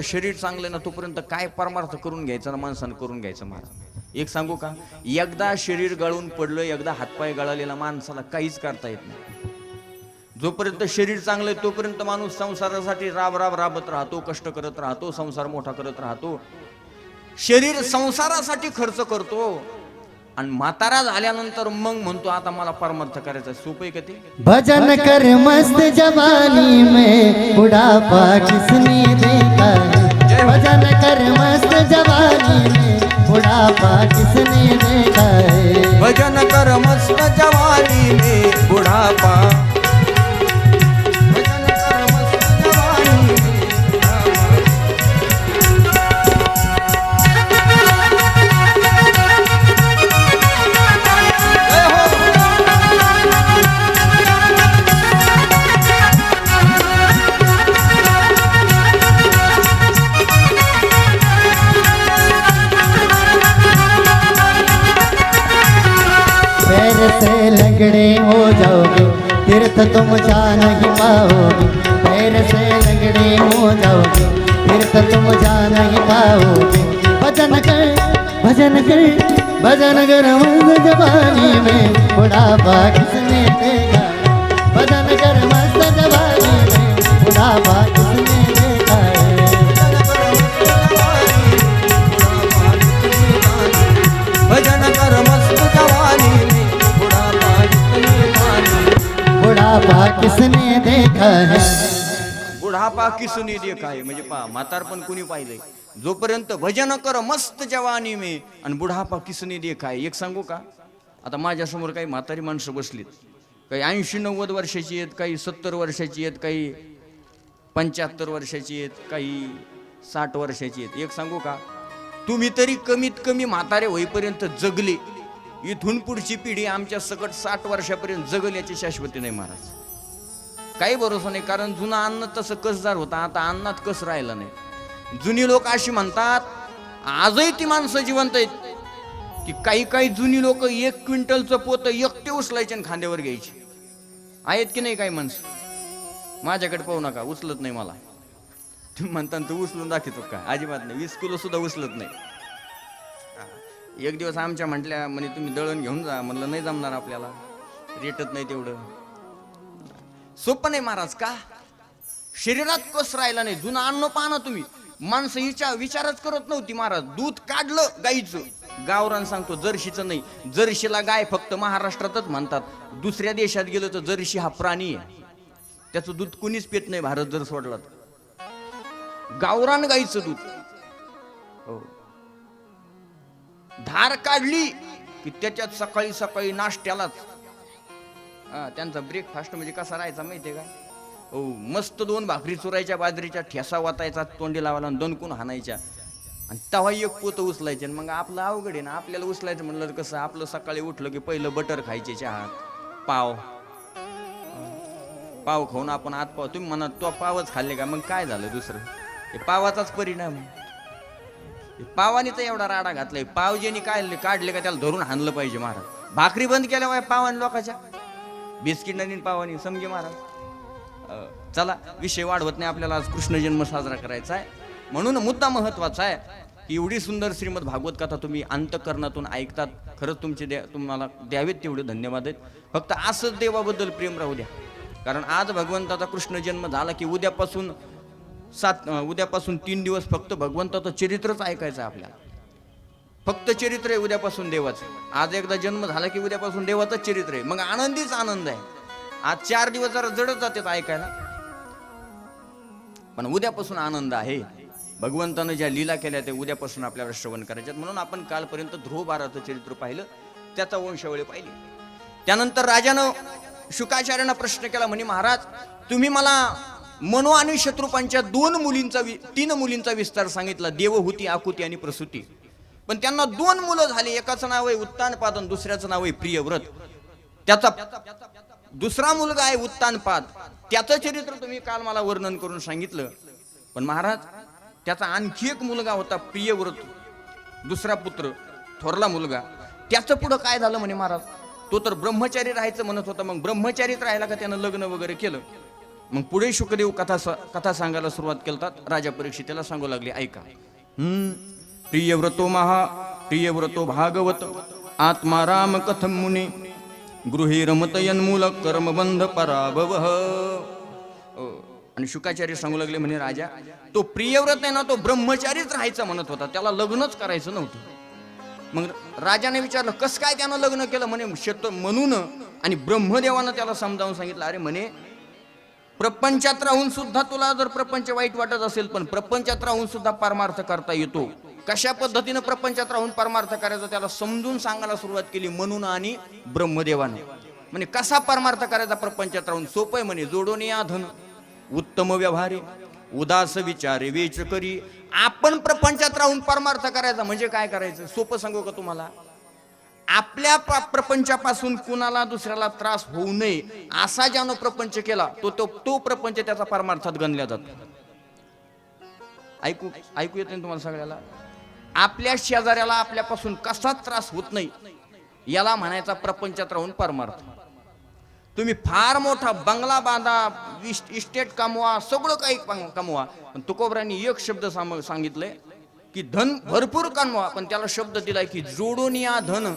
शरीर चांगलं ना तोपर्यंत काय परमार्थ करून घ्यायचा ना माणसानं करून घ्यायचं महाराज. एक सांगू का, एकदा शरीर गळून पडलं, एकदा हातपाय गळालेला माणसाला काहीच करता येत नाही. जोपर्यंत शरीर चांगलं आहे तोपर्यंत माणूस संसारासाठी राबत राहतो, कष्ट करत राहतो, संसार मोठा करत राहतो. शरीर संसारासाठी खर्च करतो आणि म्हातारा झाल्यानंतर मग म्हणतो आता मला परमार्थ करायचा. सोपं आहे का ते? भजन कर मस्त जवानी में बुढ़ापा किसने देखा है, भजन कर मस्त जवानी में बुढ़ापा किसने देखा है, भजन कर मस्त जवानी में बुढ़ापा, भजन कर मस्त जवानी में बुढ़ापा. जय हो. पैर से लंगड़े हो जाओगे तीर्थ तुम जा नहीं पाओगे, पैर से लंगड़े हो जाओगे तीर्थ तुम जा नहीं पाओगे. भजन कर भजन कर मस्त जवानी में बुढ़ापा किसने देखा है, भजन कर मस्त जवानी में बुढ़ापा किसने देखा है, भजन कर मस्त जवानी में बुढ़ापा किसने बुढ़ापा किसने देखा है. बुढ़ापा किसने देखा है म्हणजे पहा म्हातारपण कुणी पाहिलंय. जोपर्यंत भजन कर मस्त जवानी में आणि बुढ़ापा किसने देखा है. एक सांगू का, आता माझ्यासमोर काही म्हातारी माणसं बसलीत, काही 80-90 वर्षाची आहेत, काही 70 वर्षाची आहेत, काही 75 वर्षाची आहेत, काही 60 वर्षाची आहेत. एक सांगू का, तुम्ही तरी कमीत कमी म्हातारे होईपर्यंत जगले. इथून पुढची पिढी आमच्या सकट 60 वर्षापर्यंत जगल याची शाश्वती नाही महाराज. काही भरोसा नाही, कारण जुनं अन्न तसं कसदार होता, आता अन्नात कस राहिलं नाही. जुनी लोक अशी म्हणतात, आजही ती माणसं जिवंत आहेत की काही काही जुनी लोक 1 क्विंटलचं पोतं एकटे उचलायचे आणि खांद्यावर घ्यायचे. आहेत की नाही काही माणसं? माझ्याकडे पाहू नका, उचलत नाही मला. तुम्ही म्हणता तू उचलून दाखवतो का? अजिबात नाही. 20 किलो सुद्धा उचलत नाही. एक दिवस आमच्या म्हटल्या म्हणे तुम्ही दळण घेऊन जा. म्हणलं नाही जमणार आपल्याला, रेटत नाही तेवढं. सोपं नाही महाराज. का? शरीरात कस राहिला नाही. जुनं अन्न पाहणं तुम्ही. माणसं विचारच करत नव्हती महाराज. दूध काढलं गाईचं, गावरान सांगतो जर्शीचं नाही. जर्शीला गाय फक्त महाराष्ट्रातच म्हणतात. दुसऱ्या देशात गेलं तर जर्शी हा प्राणी आहे, त्याचं दूध कुणीच पित नाही भारत जर सोडला तर. गावरान गाईचं दूध. हो. धार काढली की त्याच्यात सकाळी सकाळी नाश्त्यालाच त्यांचा ब्रेकफास्ट म्हणजे कसा राहायचा माहितीये का? हो, मस्त 2 भाकरी चुरायच्या बाजरीच्या, ठेसा वाटायचा, तोंडी लावायला दणकून हाणायच्या आणि तवा 1 पोतं उचलायचे. मग आपलं अवघड आहे ना, आपल्याला उचलायचं म्हणलं तर कसं, आपलं सकाळी उठलं की पहिलं बटर खायचे, चहा, पाव खाऊन आपण आत पाव. तुम्ही म्हणा तो पावच खाल्ले का, मग काय झालं दुसरं? हे पावाचाच परिणाम. पावाने तर एवढा राडा घातलाय. पाव ज्यांनी काढले का त्याला धरून हाणलं पाहिजे महाराज. भाकरी बंद केल्या पावाने लोकांच्या, बिस्किट नवीन पावानी समजे महाराज. चला, विषय वाढवत नाही. आपल्याला आज कृष्ण जन्म साजरा करायचा आहे, म्हणून मुद्दा महत्वाचा आहे की एवढी सुंदर श्रीमद भागवत कथा तुम्ही अंतःकरणातून ऐकतात. खरंच तुम्हाला द्यावेत तेवढे धन्यवाद आहेत. फक्त असंच देवाबद्दल प्रेम राहू द्या. कारण आज भगवंताचा कृष्ण जन्म झाला की उद्यापासून 3 दिवस फक्त भगवंताचं चरित्रच ऐकायचं आपल्याला. फक्त चरित्र आहे उद्यापासून देवाचं. आज एकदा जन्म झाला की उद्यापासून देवाचं चरित्र आहे. मग आनंदीच आनंद आहे. आज 4 दिवस जरा जडत जातात ऐकायला, पण उद्यापासून आनंद आहे. भगवंतानं ज्या लीला केल्या ते उद्यापासून आपल्याला श्रवण करायच्यात. म्हणून आपण कालपर्यंत ध्रुव बाराचं चरित्र पाहिलं, त्याचा वंशावळी पाहिली. त्यानंतर राजानं शुकाचार्यांना प्रश्न केला, म्हणे महाराज तुम्ही मला मनो आणि शत्रुपांच्या 3 मुलींचा विस्तार सांगितला. देवहूती, आकुती आणि प्रसूती. पण त्यांना 2 मुलं झाली. एकाचं नाव आहे उत्तानपाद आणि दुसऱ्याचं नाव आहे प्रियव्रत. त्याचा दुसरा मुलगा आहे उत्तानपाद, त्याचं चरित्र तुम्ही काल मला वर्णन करून सांगितलं. पण महाराज त्याचा आणखी एक मुलगा होता प्रियव्रत, दुसरा पुत्र, थोरला मुलगा. त्याचं पुढं काय झालं म्हणे महाराज? तो तर ब्रह्मचारी राहायचं म्हणत होता. मग ब्रह्मचारीत राहिला का त्यानं लग्न वगैरे केलं. मग पुढे शुकदेव कथा सांगायला सुरुवात केलतात. राजा परीक्षितेला सांगू लागले, ऐका. प्रियव्रतो भागवत आत्मा राम कथम मुनी गृहे रमत यन्मूल कर्मबंध पराभव. आणि शुकाचार्य सांगू लागले म्हणे, राजा तो प्रियव्रत आहे ना, तो ब्रह्मचारीच राहायचा म्हणत होता, त्याला लग्नच करायचं नव्हतं. मग राजाने विचारलं, कस काय त्यानं लग्न केलं? म्हणे म्हणून. आणि ब्रह्मदेवानं त्याला समजावून सांगितलं, अरे म्हणे प्रपंचात राहून सुद्धा तुला जर प्रपंच वाईट वाटत असेल, पण प्रपंचात राहून सुद्धा परमार्थ करता येतो. कशा पद्धतीनं प्रपंचात राहून परमार्थ करायचा त्याला समजून सांगायला सुरुवात केली म्हणून आणि ब्रह्मदेवाने. म्हणजे कसा परमार्थ करायचा प्रपंचात राहून? सोपं आहे म्हणे, जोडून या धन उत्तम व्यवहारे उदास विचारे वेच करी. आपण प्रपंचात राहून परमार्थ करायचा म्हणजे काय करायचं? सोपं सांगू का तुम्हाला? आपल्या प्रपंचापासून कुणाला दुसऱ्याला त्रास होऊ नये असा ज्यानं प्रपंच केला तो प्रपंच त्याचा परमार्थात गणला जातो. ऐकू येते ना तुम्हाला सगळ्याला? आपल्या शेजाऱ्याला आपल्यापासून कसाच त्रास होत नाही याला म्हणायचा प्रपंचात राहून परमार्थ. तुम्ही फार मोठा बंगला बांधा, इस्टेट कमवा, सगळं काही कमवा, पण तुकोबरांनी एक शब्द सांगितलंय की धन भरपूर कमवा, पण त्याला शब्द दिलाय की जोडून या धन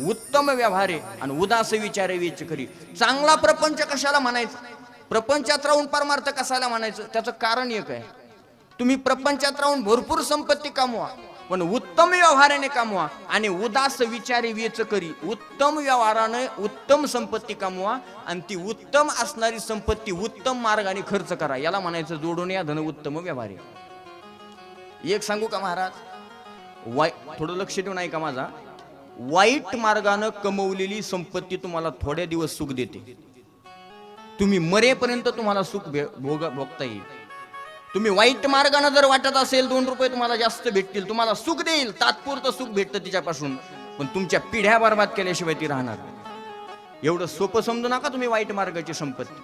उत्तम व्यवहारे आणि उदास विचारे वेच करी. चांगला प्रपंच कशाला म्हणायचं? प्रपंचात राहून परमार्थ कशाला म्हणायचं? त्याचं कारण एक आहे, तुम्ही प्रपंचात राहून भरपूर संपत्ती कमवा, पण उत्तम व्यवहाराने कमवा आणि उदास विचारे वेच करी. उत्तम व्यवहाराने उत्तम संपत्ती कमवा आणि ती उत्तम असणारी संपत्ती उत्तम मार्गाने खर्च करा, याला म्हणायचं जोडून या धन उत्तम व्यवहारे. एक सांगू का महाराज, थोडं लक्ष देऊन ऐका माझा. वाईट मार्गानं कमवलेली संपत्ती तुम्हाला थोड्या दिवस सुख देते, तुम्ही मरेपर्यंत तुम्हाला सुख भोगता येईल. तुम्ही वाईट मार्गानं जर वाटत असेल 2 रुपये तुम्हाला जास्त भेटतील, तुम्हाला सुख देईल, तात्पुरतं सुख भेटतं तिच्यापासून, पण तुमच्या पिढ्या बर्बाद केल्याशिवाय ती राहणार. एवढं सोपं समजू नका तुम्ही वाईट मार्गाची संपत्ती.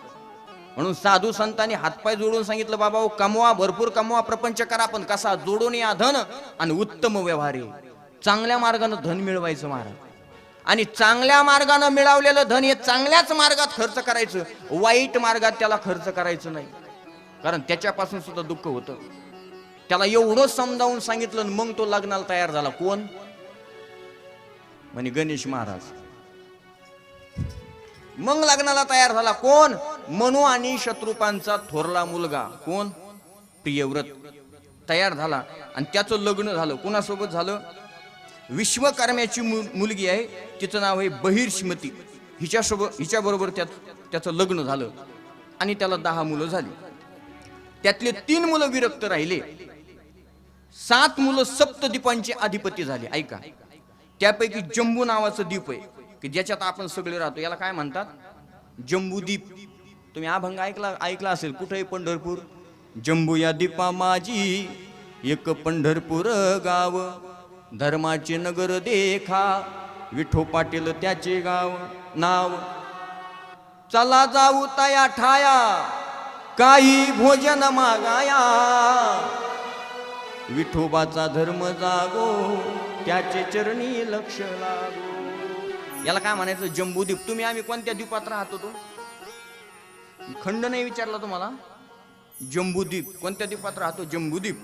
म्हणून साधू संतांनी हातपाय जोडून सांगितलं, बाबा कमवा, भरपूर कमवा, प्रपंच करा, पण कसा? जोडून या धन आणि उत्तम व्यवहारे. चांगल्या मार्गानं धन मिळवायचं महाराज, आणि चांगल्या मार्गानं मिळवलेलं धन हे चांगल्याच मार्गात खर्च करायचं, वाईट मार्गात त्याला खर्च करायचं नाही, कारण त्याच्यापासून सुद्धा दुःख होतं. त्याला एवढं समजावून सांगितलं, मग तो लग्नाला तयार झाला. कोण? म्हणे गणेश महाराज. मग लग्नाला तयार झाला कोण? मनु आणि शत्रुपांचा थोरला मुलगा. कोण? प्रियव्रत तयार झाला आणि त्याचं लग्न झालं. कुणासोबत झालं? विश्वकर्म्याची मुलगी आहे, तिचं नाव आहे बहिर्ष्मती. हिच्याबरोबर त्याचं लग्न झालं आणि त्याला 10 मुलं झाली. त्यातले 3 मुलं विरक्त राहिले, 7 मुलं सप्तद्वीपांचे अधिपती झाले. ऐका, त्यापैकी जम्बू नावाचं द्वीप आहे की ज्याच्यात आपण सगळे राहतो, याला काय म्हणतात? जम्बूद्वीप. तुम्ही अभंग ऐकला असेल, कुठे? पंढरपूर. जम्बू या दीपा माझी एक पंढरपूर गाव, धर्माचे नगर देखा, विठो पाटील त्याचे गाव नाव. चला जाऊ तया ठाया, काही भोजन मागाया, विठोबाचा धर्म जागो, त्याचे चरणी लक्ष लागो. याला काय म्हणायचं? जम्बूद्वीप. तुम्ही आम्ही कोणत्या द्वीपात राहतो? तो खंड नाही विचारला तुम्हाला. जम्बूद्वीप. कोणत्या द्वीपात राहतो? जम्बूद्वीप.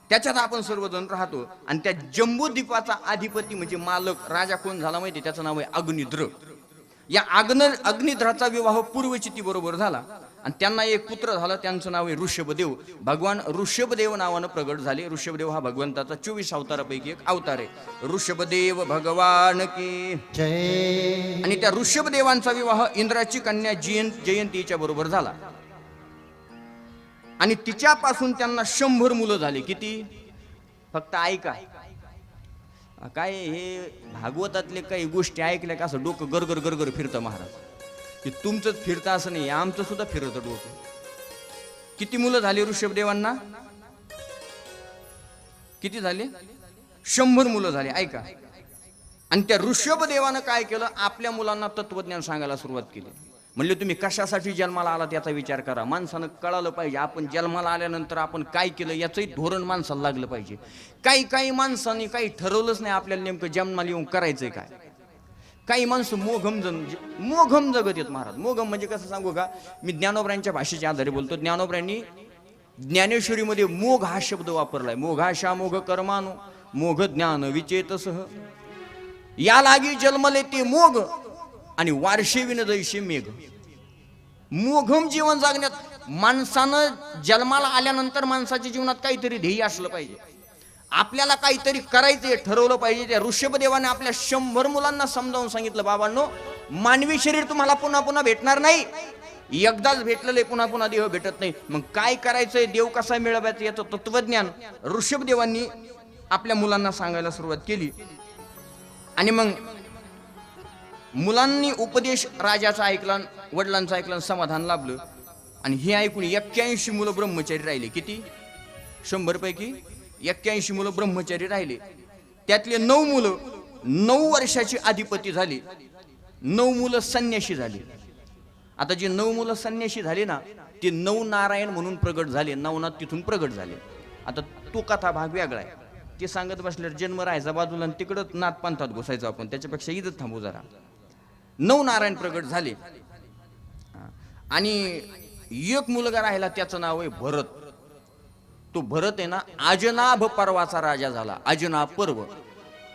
त्याच्यात आपण सर्वजण राहतो. आणि त्या जम्बूद्वीपाचा अधिपती म्हणजे मालक, राजा कोण झाला माहिती? त्याचं नाव आहे अग्निद्र. या अग्निद्राचा विवाह पूर्वचिती बरोबर झाला आणि त्यांना एक पुत्र झाला, त्यांचं नाव आहे ऋषभदेव. भगवान ऋषभदेव नावानं प्रगट झाले. ऋषभदेव हा भगवंताचा 24 अवतारापैकी एक अवतार आहे. ऋषभदेव भगवान की जय. आणि त्या ऋषभदेवांचा विवाह इंद्राची कन्या जयंतीच्या बरोबर झाला आणि तिच्यापासून त्यांना 100 मुलं झाली. किती? फक्त ऐका, काय हे भागवतातले काही गोष्टी ऐकल्या का असं डोकं गरगर गरगर फिरतं महाराज. की तुमचंच फिरतं असं नाही, आमचं सुद्धा फिरतं डोकं. किती मुलं झाली ऋषभदेवांना? किती झाले? 100 मुलं झाली. ऐका, आणि त्या ऋषभदेवानं काय केलं? आपल्या मुलांना तत्वज्ञान सांगायला सुरुवात केली. म्हणले तुम्ही कशासाठी जन्माला आला याचा विचार करा. माणसानं कळालं पाहिजे आपण जन्माला आल्यानंतर आपण काय केलं याचंही धोरण माणसाला लागलं पाहिजे. काही माणसांनी काही ठरवलंच नाही आपल्याला नेमकं जन्माला येऊन करायचंय काय. काही माणसं मोघम जगत येत महाराज. मोघम म्हणजे कसं सांगू का, मी ज्ञानोबरांच्या भाषेच्या आधारे बोलतो. ज्ञानोबरांनी ज्ञानेश्वरीमध्ये मोघ हा शब्द वापरलाय. मोघाशा मोघ कर्मानो मोघ ज्ञान विचेतसह, या लागी जन्मले ते मोघ आणि वारशे विन जैसे मेघ. मोघम जीवन जगण्यात माणसानं जन्माला आल्यानंतर माणसाच्या जीवनात काहीतरी ध्येय असलं पाहिजे. आपल्याला काहीतरी करायचंय ठरवलं पाहिजे. त्या ऋषभदेवाने आपल्या 100 मुलांना समजावून सांगितलं, बाबांनो मानवी शरीर तुम्हाला पुन्हा पुन्हा भेटणार नाही, एकदाच भेटलेलं पुन्हा पुन्हा देह भेटत नाही. मग काय करायचंय, देव कसा मिळवायचं याचं तत्वज्ञान ऋषभदेवांनी आपल्या मुलांना सांगायला सुरुवात केली. आणि मग मुलांनी उपदेश राजाचा ऐकला, वडिलांचा ऐकला, समाधान लाभलं. आणि हे ऐकून 81 मुलं ब्रह्मचारी राहिले. किती? 100 पैकी 81 मुलं ब्रह्मचारी राहिले. त्यातले 9 मुलं 9 वर्षाची अधिपती झाली, 9 मुलं संन्याशी झाली. आता जे 9 मुलं संन्याशी झाले ना, ते 9 नारायण म्हणून प्रगट झाले, नवनाथ तिथून प्रगट झाले. आता तो कथा भाग वेगळा आहे, ते सांगत बसल्यावर जन्म राहायचा बाजूला आणि तिकडं नाथपंथात घुसायचो आपण. त्याच्यापेक्षा इथं थांबू जरा. 9 नारायण प्रगट झाले. आणि एक मुलगा राहिला, त्याचं नाव आहे भरत. तो भरत आहे ना, अजनाभ पर्वाचा राजा झाला. अजनाभ पर्व,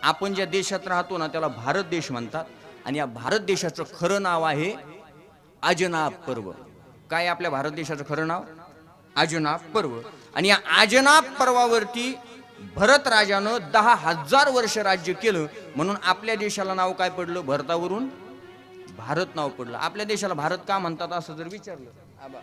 आपण ज्या देशात राहतो ना त्याला भारत देश म्हणतात. आणि या भारत देशाचं खरं नाव आहे अजनाभ पर्व. काय आपल्या भारत देशाचं खरं नाव? अजनाभ पर्व. आणि या अजनाभ पर्वावरती भरत राजानं 10,000 वर्ष राज्य केलं. म्हणून आपल्या देशाला नाव काय पडलं? भरतावरून भारत नाव पडलं. आपल्या देशाला भारत का म्हणतात असं जर विचारलं, आबा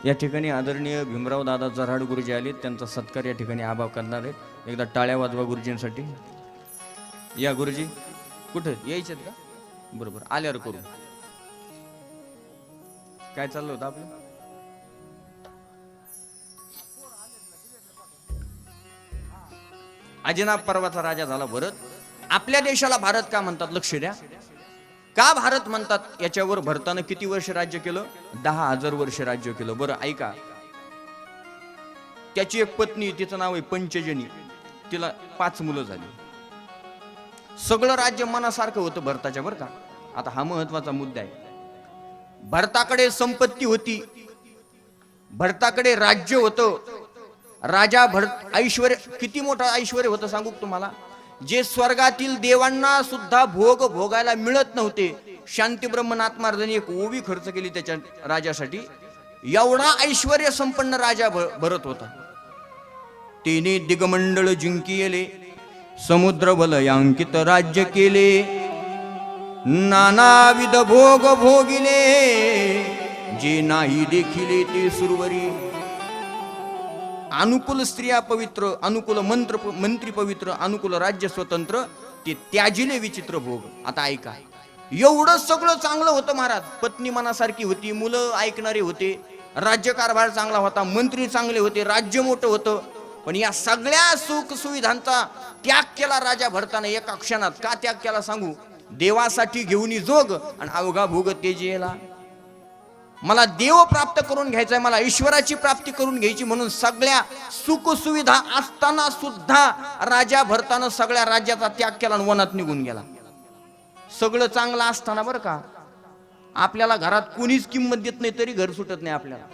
या ठिकाणी आदरणीय भीमराव दादा जराड गुरुजी आले, त्यांचा सत्कार या ठिकाणी आबा करणार आहेत. एकदा टाळ्या वाजवा गुरुजींसाठी. या गुरुजी कुठे यायचेत का? बरोबर, आल्यावर करू. काय चाललं होतं आपलं? अजनाभ पर्वाचा राजा झाला भरत. आपल्या देशाला भारत का म्हणतात लक्ष द्या. का भारत म्हणतात याच्यावर भरतानं किती वर्ष राज्य केलं? 10,000 वर्ष राज्य केलं. बरं ऐका, त्याची एक पत्नी, तिचं नाव आहे पंचजनी, तिला 5 मुलं झाली. सगळं राज्य मनासारखं होतं भरताच्या. बरं का, आता हा महत्वाचा मुद्दा आहे. भरताकडे संपत्ती होती, भरताकडे राज्य होतं. राजा भरत ऐश्वर्य, किती मोठं ऐश्वर्य होतं सांगू तुम्हाला, जे स्वर्गातील देवांना सुद्धा भोग भोगायला मिळत नव्हते. शांती ब्रह्मनाथ महाराजांनी एक ओवी खर्च केली त्याच्या राजासाठी. एवढा ऐश्वर्य संपन्न राजा भरत होता. तिने दिगमंडळ जिंकिले, समुद्र वलयांकित राज्य केले, नानाविध भोग भोगिले, जे नाही देखिले ते सुरवरी. अनुकूल स्त्रिया पवित्र, अनुकूल मंत्री पवित्र, अनुकूल राज्य स्वतंत्र, ते त्याजिले विचित्र भोग. आता ऐका, एवढं सगळं चांगलं होतं महाराज. पत्नी मनासारखी होती, मुलं ऐकणारे होते, राज्यकारभार चांगला होता, मंत्री चांगले होते, राज्य मोठं होतं. पण या सगळ्या सुख सुविधांचा त्याग केला राजा भरताने एका क्षणात. का त्याग केला सांगू? देवासाठी घेऊन जोग आणि अवघा भोग तेजेला. मला देव प्राप्त करून घ्यायचंय, मला ईश्वराची प्राप्ती करून घ्यायची, म्हणून सगळ्या सुख सुविधा असताना सुद्धा राजा भरतानं सगळ्या राज्याचा त्याग केला आणि वनात निघून गेला. सगळं चांगलं असताना बरं का, आपल्याला घरात कोणीच किंमत देत नाही तरी घर सुटत नाही आपल्याला.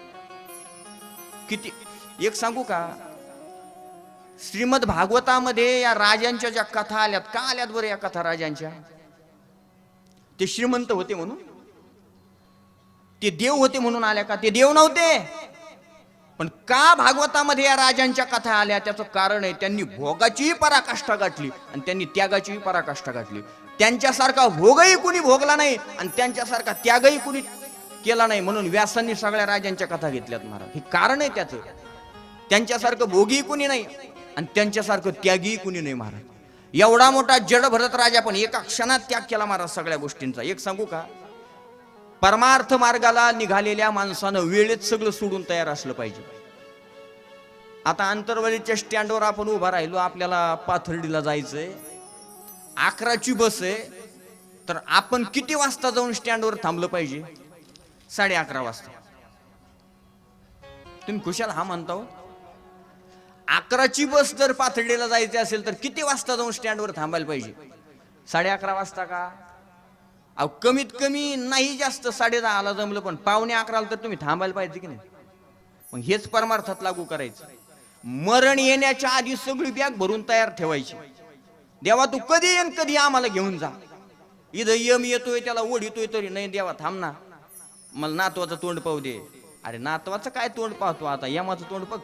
किती एक सांगू का, श्रीमद भागवतामध्ये या राजांच्या ज्या कथा आल्यात, का आल्यात बरं या कथा राजांच्या? ते श्रीमंत होते म्हणून, ते देव होते म्हणून आल्या का? ते देव नव्हते. पण का भागवतामध्ये या राजांच्या कथा आल्या? त्याचं कारण आहे, त्यांनी भोगाचीही पराकाष्ठा गाठली आणि त्यांनी त्यागाचीही पराकाष्ठा गाठली. त्यांच्यासारखा भोगही कुणी भोगला नाही आणि त्यांच्यासारखा त्यागही कुणी केला नाही. म्हणून व्यासांनी सगळ्या राजांच्या कथा घेतल्यात महाराज. हे कारण आहे त्याचं. त्यांच्यासारखं भोगी कुणी नाही आणि त्यांच्यासारखं त्यागही कुणी नाही महाराज. एवढा मोठा जड भरत राजा पण एका क्षणात त्याग केला महाराज सगळ्या गोष्टींचा. एक सांगू का, परमार्थ मार्गाला निघालेल्या माणसानं वेळेत सगळं सोडून तयार असलं पाहिजे. आता आंतरवालीच्या स्टँडवर आपण उभा राहिलो, आपल्याला पाथर्डीला जायचंय, 11ची बस आहे, तर आपण किती वाजता जाऊन स्टँडवर थांबलं पाहिजे? 11:30 वाजता. तुम्ही खुशाल हा म्हणता हो? 11ची बस जर पाथर्डीला जायची असेल तर किती वाजता जाऊन स्टँडवर थांबायला पाहिजे? 11:30 वाजता का? अहो कमीत कमी नाही जास्त 10:30ला जमलं पण 11:45 तर तुम्ही थांबायला पाहिजे की नाही? मग हेच परमार्थात लागू करायचं. मरण येण्याच्या आधी सगळी बॅग भरून तयार ठेवायची. देवा तू कधी येईन कधी आम्हाला घेऊन जा. इथं यम येतोय त्याला ओढितोय तरी नाही देवा थांब ना, मला नातवाचं तोंड पाहू दे. अरे नातवाचं काय तोंड पाहतो आता, यमाचं तोंड बघ.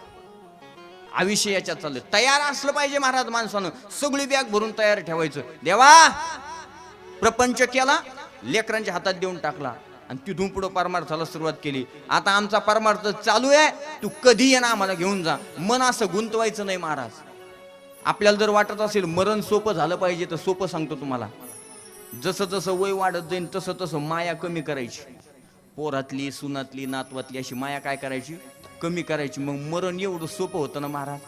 आयुष्य याच्यात चाललं. तयार असलं पाहिजे महाराज माणसानं. सगळी बॅग भरून तयार ठेवायचं. देवा प्रपंच केला, लेकरांच्या हातात देऊन टाकला आणि तिथून पुढे परमार्थाला सुरुवात केली. आता आमचा परमार्थ चालू आहे, तू कधी ये ना आम्हाला घेऊन जा. मन असं गुंतवायचं नाही महाराज. आपल्याला जर वाटत असेल मरण सोपं झालं पाहिजे तर सोपं सांगतो तुम्हाला. जसं जसं वय वाढत जाईल तसं तसं माया कमी करायची. पोरातली सुनातली नातवातली अशी माया काय करायची? कमी करायची. मग मरण एवढं सोपं होतं ना महाराज.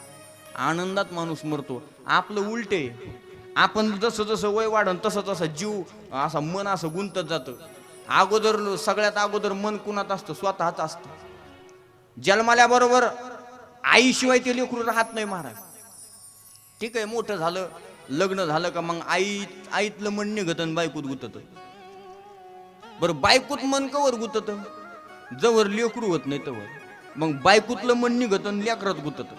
आनंदात माणूस मरतो. आपलं उलटे, आपण जसं जसं वय वाढन तसं तसं जीव असा मन असं गुंतत जातं. अगोदर सगळ्यात अगोदर मन कुणात असतं? स्वतःच असतं. जन्माल्याबरोबर आईशिवाय ते लेकरू राहत नाही महाराज. ठीक आहे मोठं झालं लग्न झालं का मग आईतलं मन निघत आणि बायकोत गुतत. बरं बायकोत मन कवर गुतत? जवळ लेकरू होत नाही तवर. मग बायकोतलं मन निघत आणि लेकरात गुतत.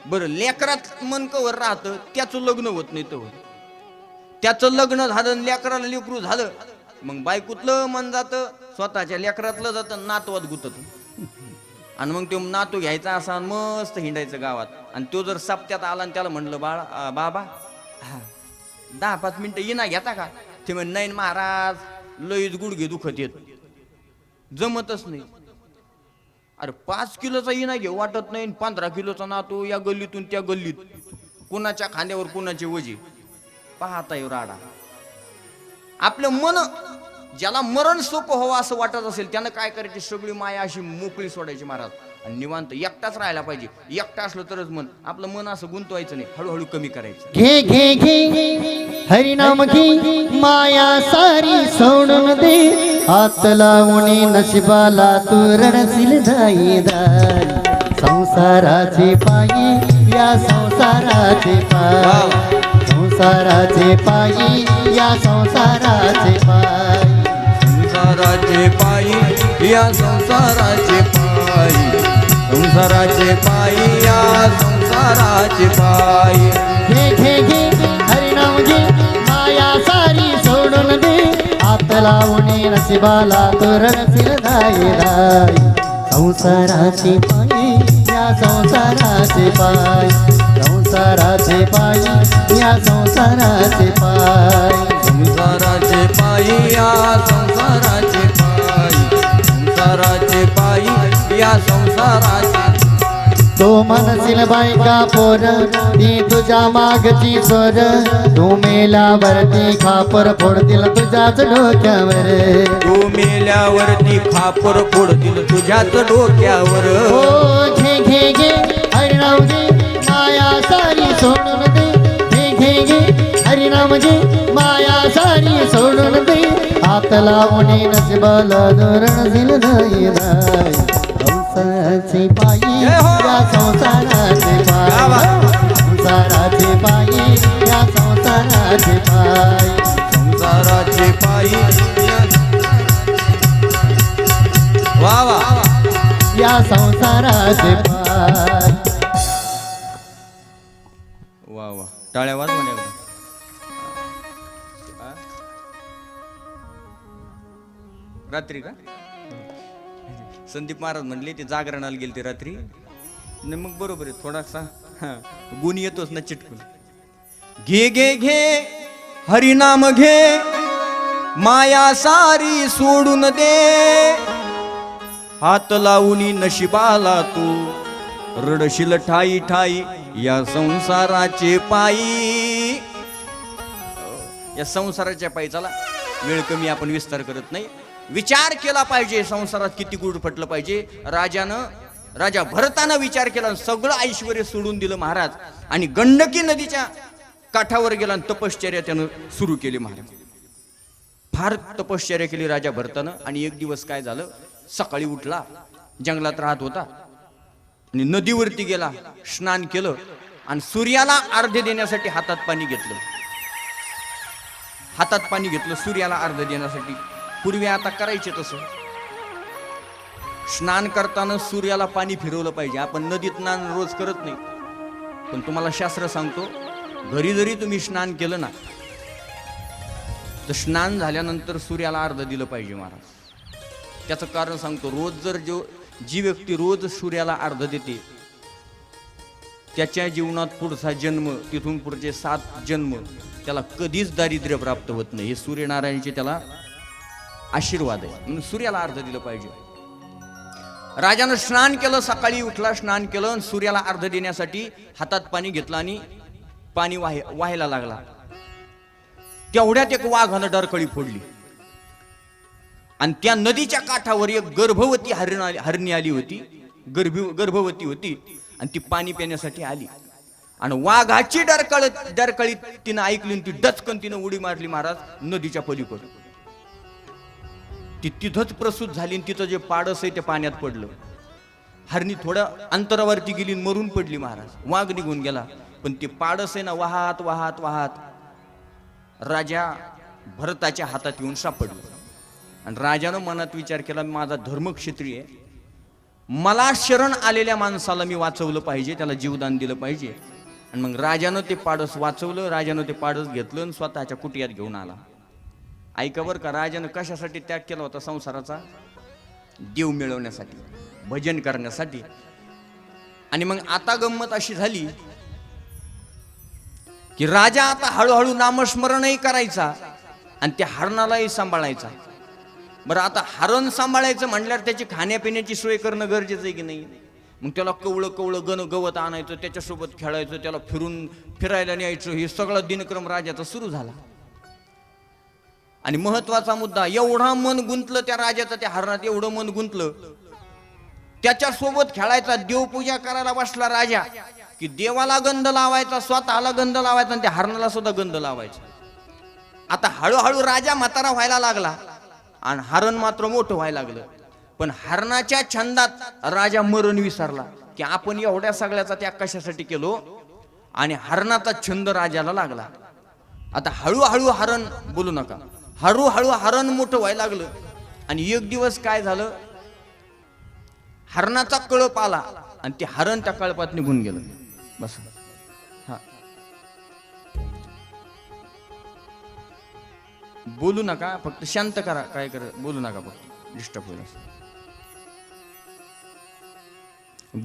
बरं लेकरात मन कवर राहतं? त्याचं लग्न होत नाही तवर. त्याचं लग्न झालं आणि लेकराला लेकरू झालं मग बायकोतलं मन जातं, स्वतःच्या लेकरातलं जातं, नातवात गुतत. आणि मग तो नातू घ्यायचा असा मस्त हिंडायचं गावात. आणि तो जर सप्त्यात आला आणि त्याला म्हणलं बाबा 10-5 मिनिटं येणा घेता का? ते म्हण नाही महाराज लईच गुडघे दुखत येत, जमतच नाही. अरे 5 किलोचा येणा घेऊ वाटत नाही, 15 किलोचा नातू या गल्लीतून त्या गल्लीत, कुणाच्या खांद्यावर कुणाचे वजी. पाहता येऊ राडा. आपलं मन ज्याला मरण सोपं व्हावं असं वाटत असेल त्यानं काय करायची? सगळी माया अशी मोकळी सोडायची महाराज आणि निवांत एकटाच राहायला पाहिजे. एकटा असलं तरच मन. आपलं मन असं गुंतवायचं नाही, हळूहळू कमी करायचं. घे घे घे हरिनाम घे, माया सारी सोडून दे, हात लावणे नशिबाला तू रडशील दाई. संसाराचे पायी या संसाराचे पायी, संसाराचे पायी या संसाराचे पायी, संसाराचे पायी या संसाराचे पायी, संसाराचे पायी या संसाराचे पायी. घे घे घे हरिनाम घे, माया सारी सोडून दे, हात लावणे नशिबाला तू रडशील दाई. संसाराचे पायी या संसाराचे पायी, संसाराचे पायी या संसाराचे पायी, संसाराचे पायी या संसाराचे पायी, संसाराचे पायी या संसाराचे. तो म्हणशील बायका पोर ती तुझ्या मागची स्वर, तू मेल्यावरती खापर फोडतील तुझ्याच डोक्यावर, तू मेल्यावरती खापर फोडतील तुझ्याच डोक्यावर. हो घे घे घे हरिनाम घे, माया सारी सोडून दे. घे घे घे हरिनाम घे, माया सारी सोडून दे, हात लावणे नशिबाला रडशील दाई. संसाराचे पायी या संसाराचे पायी, संसाराचे पायी या संसाराचे पायी, संसाराचे पायी. वा वा या संसाराचे पायी. वा वा टाळ्या वाज म्हणे. रात्री का संदीप महाराज म्हणले ते जागरणाला गेले ते रात्री. नाही मग बरोबर आहे थोडासा गुण येतोच ना चिटकून. घे घे घे हरिनाम घे, माया सारी सोडून दे, हात लावून नशिबाला तू रडशील ठाई ठाई या संसाराचे पायी. या संसाराच्या पायी. चला वेळ कमी, आपण विस्तार करत नाही. विचार केला पाहिजे संसारात किती गुड फटलं पाहिजे. राजा भरतानं विचार केला, सगळं ऐश्वर सोडून दिलं महाराज आणि गंडकी नदीच्या काठावर गेला आणि तपश्चर्या त्यानं सुरू केली महाराज. फार तपश्चर्या केली राजा भरतानं. आणि एक दिवस काय झालं, सकाळी उठला, जंगलात राहत होता आणि नदीवरती गेला, स्नान केलं आणि सूर्याला अर्घ्य देण्यासाठी हातात पाणी घेतलं. हातात पाणी घेतलं सूर्याला अर्घ्य देण्यासाठी. पूर्वी आता करायचे तसं. स्नान करताना सूर्याला पाणी फिरवलं पाहिजे. आपण नदीत स्नान रोज करत नाही, पण तुम्हाला शास्त्र सांगतो, घरी जरी तुम्ही स्नान केलं ना, तर स्नान झाल्यानंतर सूर्याला अर्घ्य दिलं पाहिजे महाराज. त्याचं कारण सांगतो. रोज जर जी व्यक्ती रोज सूर्याला अर्घ्य देते, त्याच्या जीवनात पुढचा जन्म, तिथून पुढचे 7 जन्म, त्याला कधीच दारिद्र्य प्राप्त होत नाही. हे सूर्यनारायणचे त्याला आशीर्वाद आहे. म्हणून सूर्याला अर्घ्य दिलं पाहिजे. राजानं स्नान केलं, सकाळी उठला, स्नान केलं आणि सूर्याला अर्घ्य देण्यासाठी हातात पाणी घेतलं आणि पाणी वाहायला लागला. तेवढ्यात एक वाघानं डरकळी फोडली आणि त्या नदीच्या काठावर एक गर्भवती हरणी आली होती. गर्भवती होती आणि ती पाणी पिण्यासाठी आली आणि वाघाची डरकळी तिनं ऐकली आणि ती डचकन तिनं उडी मारली महाराज नदीच्या पलीकडे. ती तिथंच प्रसूत झाली आणि तिथं जे पाडस आहे ते पाण्यात पडलं. हरणी थोड्या अंतरावरती गेली आणि मरून पडली महाराज. वाघ निघून गेला, पण ते पाडस आहे ना वाहत वाहत वाहत राजा भरताच्या हातात येऊन सापडलं. आणि राजानं मनात विचार केला, माझा धर्मक्षेत्री आहे, मला शरण आलेल्या माणसाला मी वाचवलं पाहिजे, त्याला जीवदान दिलं पाहिजे. आणि मग राजानं ते पाडस वाचवलं. राजानं ते पाडस घेतलं आणि स्वतःच्या कुटियात घेऊन आला. ऐका बरं का, राजानं कशासाठी त्याग केला होता संसाराचा? देव मिळवण्यासाठी, भजन करण्यासाठी. आणि मग आता गंमत अशी झाली की राजा आता हळूहळू नामस्मरणही करायचा आणि त्या हरणालाही सांभाळायचा. बरं, आता हरण सांभाळायचं म्हटल्यावर त्याची खाण्यापिण्याची सोय करणं गरजेचं आहे की नाही? मग त्याला कवळं गवत आणायचं, त्याच्यासोबत खेळायचं, त्याला फिरायला न्यायचं. हे सगळं दिनक्रम राजाचा सुरू झाला. आणि महत्वाचा मुद्दा, एवढा मन गुंतलं त्या राजाचं, त्या हरणात एवढं मन गुंतलं, त्याच्यासोबत खेळायचा, देवपूजा करायला बसला राजा की देवाला गंध लावायचा, स्वतःला गंध लावायचा आणि त्या हरणाला सुद्धा गंध लावायचा. आता हळूहळू राजा म्हातारा व्हायला लागला आणि हरण मात्र मोठं व्हायला लागलं. पण हरणाच्या छंदात राजा मरण विसरला की आपण एवढ्या सगळ्याचा त्याग कशासाठी केलो, आणि हरणाचा छंद राजाला लागला. आता हळूहळू हरण, बोलू नका, हळूहळू हरण मोठं व्हायला लागलं. आणि एक दिवस काय झालं, हरणाचा कळप आला आणि ते हरण त्या कळपात निघून गेलं. बस, हा, बोलू नका, फक्त शांत करा, काय कर, बोलू नका, फक्त डिस्टर्ब होईल.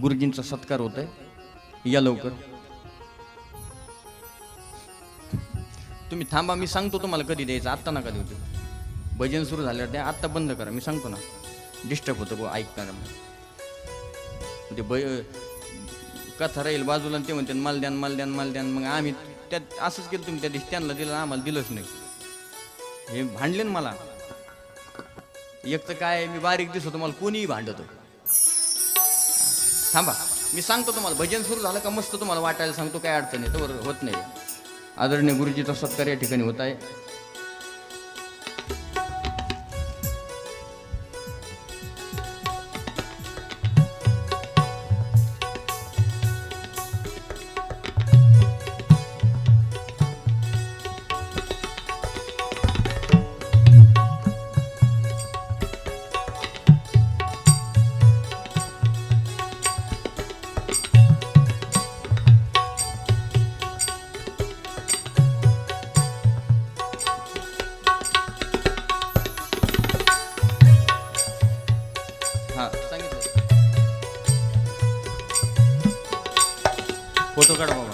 गुरुजींचा सत्कार होत आहे, या लवकर. तुम्ही थांबा, मी सांगतो तुम्हाला कधी द्यायचं, आत्ता नका देऊ. ते भजन सुरू झाल्यावर द्या, आत्ता बंद करा, मी सांगतो ना, डिस्टर्ब होतं गो ऐकणार. ते कथा राहील बाजूला, ते म्हणते मालद्यान. मग आम्ही त्यात असंच केलं, तुम्ही त्या दिवशी त्यांना दिलं, आम्हाला दिलंच नाही. हे भांडले ना मला. एक तर काय, मी बारीक दिसतो, तुम्हाला कोणीही भांडतो. थांबा, मी सांगतो तुम्हाला, भजन सुरू झालं का मस्त तुम्हाला वाटायला सांगतो, काय अडचण आहे, तर होत नाही. आदरणीय गुरुजीचा सत्कार या ठिकाणी होत आहे. फोटो काढ बाबा.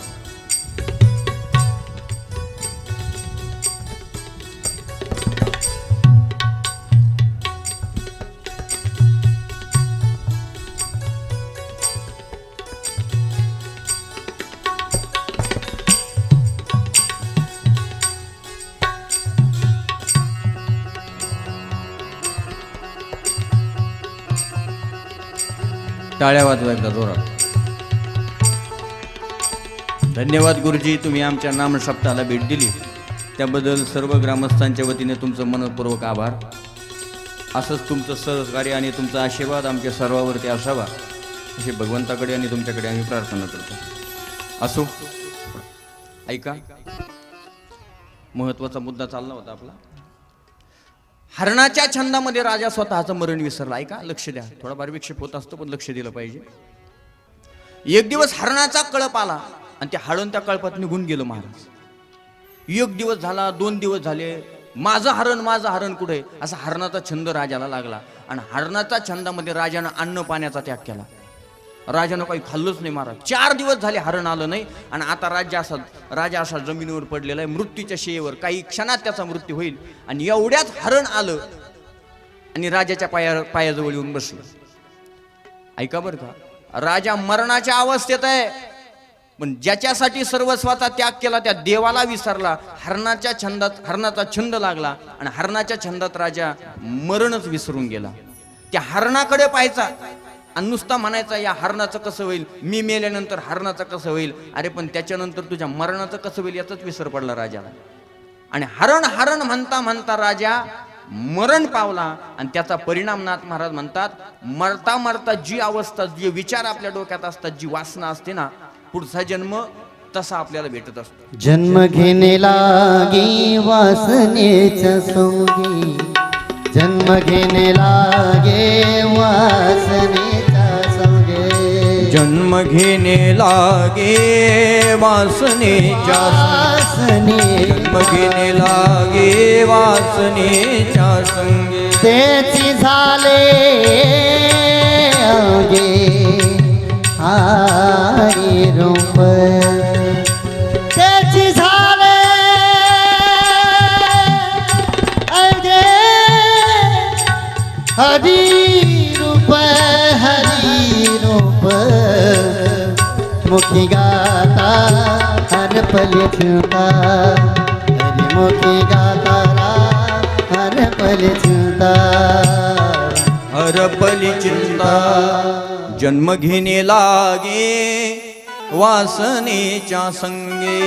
टाळ्या वाजवा एकदा जोरात. धन्यवाद गुरुजी, तुम्ही आमच्या नामसप्ताहाला भेट दिली त्याबद्दल सर्व ग्रामस्थांच्या वतीने तुमचं मनपूर्वक आभार. असंच तुमचं सहकार्य आणि तुमचा आशीर्वाद आमच्या सर्वावरती असावा अशी भगवंताकडे आणि तुमच्याकडे आम्ही प्रार्थना करतो. असो, ऐका, महत्वाचा मुद्दा चालला होता आपला. हरणाच्या छंदामध्ये राजा स्वतःचं मरण विसरला. ऐका, लक्ष द्या. थोडाफार विक्षेप होत असतो पण लक्ष दिलं पाहिजे. एक दिवस हरणाचा कळप आला आणि ते हरण त्या कळपात निघून गेलं महाराज. एक दिवस झाला, 2 दिवस झाले, माझं हरण कुठे, असा हरणाचा छंद राजाला लागला. आणि हरणाच्या छंदामध्ये राजानं अन्न पाण्याचा त्याग केला. राजानं काही खाल्लंच नाही महाराज. 4 दिवस झाले हरण आलं नाही. आणि आता राजा असा जमिनीवर पडलेला आहे, मृत्यूच्या शेवर. काही क्षणात त्याचा मृत्यू होईल. आणि एवढ्याच हरण आलं आणि राजाच्या पायाजवळ येऊन बसलं. ऐका बरं का, राजा मरणाच्या अवस्थेत आहे, पण ज्याच्यासाठी सर्वस्वाचा त्याग केला त्या देवाला विसरला. हरणाचा छंद लागला आणि हरणाच्या छंदात राजा मरणच विसरून गेला. त्या हरणाकडे पाहायचा आणि नुसता म्हणायचा, या हरणाचं कसं होईल, मी मेल्यानंतर हरणाचं कसं होईल. अरे पण त्याच्यानंतर तुझ्या मरणाचं कसं होईल याचाच विसर पडला राजाला. आणि हरण म्हणता म्हणता राजा मरण पावला. आणि त्याचा परिणाम नाथ महाराज म्हणतात, मरता मरता जी अवस्था, जे विचार आपल्या डोक्यात असतात, जी वासना असते ना, पुढचा जन्म तसा आपल्याला भेटत असतो. जन्म घेणे लागे वासनेच्या सोंगी, जन्म घेणे लागे वासनेच्या सोंगे, जन्म घेणे लागे वासनेच्या जन्म घेणे लागे वासनेच्या संगे, त्याची झाले आगे हरी रूप, त्याची झाले आगे हरी रूप, हरी रूप. मुखी गाता हर पल चिंता, हरी मुखी गाता हर पल चिंता, हर पली चिंता. जन्म घेणे लागे वासनेच्या संगे.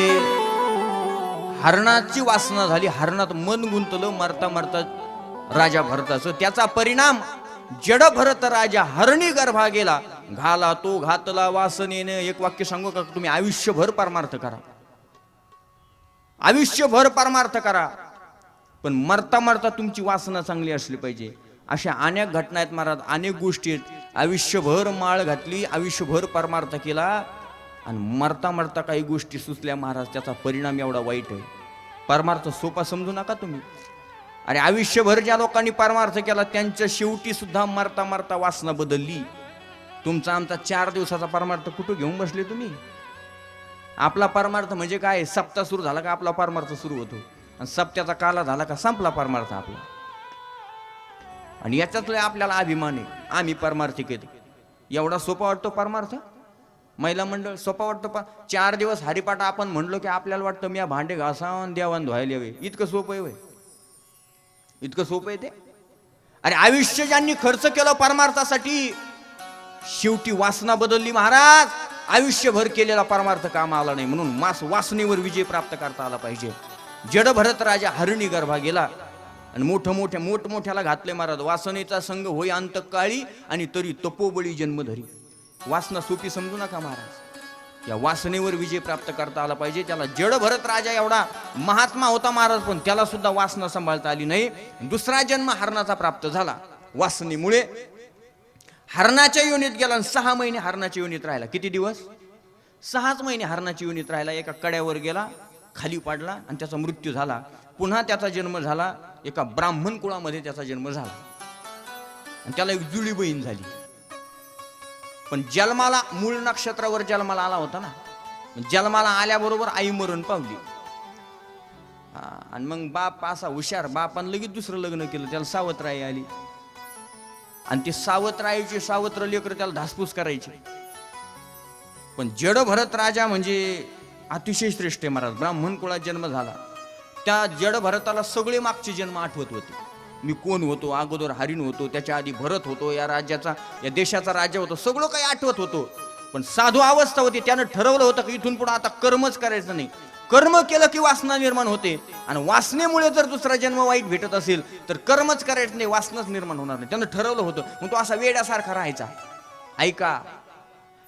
हरणाची वासना झाली, हरणात मन गुंतलं. मरता मरता राजा भरताचं त्याचा परिणाम जड भरत राजा हरणी गर्भा गेला. घाला तो घातला वासनेने. एक वाक्य सांगू का, तुम्ही आयुष्यभर परमार्थ करा, आयुष्यभर परमार्थ करा, पण मरता मरता तुमची वासना चांगली असली पाहिजे. अशा अनेक घटना आहेत महाराज, अनेक गोष्टी आहेत. आयुष्यभर माळ घातली, आयुष्यभर परमार्थ केला आणि मरता मरता काही गोष्टी सुचल्या महाराज, त्याचा परिणाम एवढा वाईट आहे. परमार्थ सोपा समजू नका तुम्ही. अरे आयुष्यभर ज्या लोकांनी परमार्थ केला त्यांच्या शेवटी सुद्धा मरता मरता वासना बदलली. तुमचा आमचा 4 दिवसाचा परमार्थ कुठं घेऊन बसले तुम्ही? आपला परमार्थ म्हणजे काय, सप्ताह सुरू झाला का आपला परमार्थ सुरू होतो, आणि सप्त्याचा काला झाला का संपला परमार्थ आपला. आणि याच्यातला आपल्याला अभिमान आहे, आम्ही परमार्थिक आहेत. एवढा सोपा वाटतो परमार्थ? महिला मंडळ सोपा वाटतो? 4 दिवस हरिपाठ आपण म्हणलो की आपल्याला वाटतं मी भांडे घासावून देवान धुवायला हवे. इतकं सोपं आहे? इतकं सोपं आहे ते? अरे आयुष्य ज्यांनी खर्च केलं परमार्थासाठी, शेवटी वासना बदलली महाराज. आयुष्यभर केलेला परमार्थ काम आला नाही, म्हणून वासनेवर विजय प्राप्त करता आला पाहिजे. जड भरत राजा हरणी गर्भा गेला आणि मोठमोठ्याला घातले महाराज. वासनेचा संग होई अंतकाळी आणि तरी तपोबळी जन्मधरी. वासना सोपी समजू नका महाराज. या वासनेवर विजय प्राप्त करता आला पाहिजे. त्याला जड भरत राजा एवढा महात्मा होता महाराज, पण त्याला सुद्धा वासना सांभाळता आली नाही. दुसरा जन्म हरणाचा प्राप्त झाला वासनेमुळे. हरणाच्या योनीत गेला आणि 6 महिने हरणाच्या योनीत राहिला. किती दिवस? 6च महिने हरणाच्या योनीत राहिला. एका कड्यावर गेला, खाली पडला आणि त्याचा मृत्यू झाला. पुन्हा त्याचा जन्म झाला, एका ब्राह्मण कुळामध्ये त्याचा जन्म झाला आणि त्याला एक जुळी बहीण झाली. पण जन्माला मूळ नक्षत्रावर जन्माला आला होता ना, जन्माला आल्याबरोबर आई मरण पावली. आणि मग बाप असा हुशार, बापानं लगेच दुसरं लग्न केलं, त्याला सावत्राई आली. आणि ते सावत्राईचे सावत्र लेकर त्याला धासपूस करायचे. पण जड भरत राजा म्हणजे अतिशय श्रेष्ठ आहे महाराज. ब्राह्मण कुळात जन्म झाला. त्या जड भरताला सगळे मागचे जन्म आठवत होते. मी कोण होतो, अगोदर हरिण होतो, त्याच्या आधी भरत होतो, या राज्याचा, या देशाचा राजा होतो, सगळं काही आठवत होतो. पण साधू अवस्था होती, त्यानं ठरवलं होतं की इथून पुढे आता कर्मच करायचं नाही. कर्म केलं की वासना निर्माण होते, आणि वासनेमुळे जर दुसरा जन्म वाईट भेटत असेल तर कर्मच करायचं नाही, वासनाच निर्माण होणार नाही. त्यानं ठरवलं होतं. मग तो असा वेड्यासारखा राहायचा. ऐका,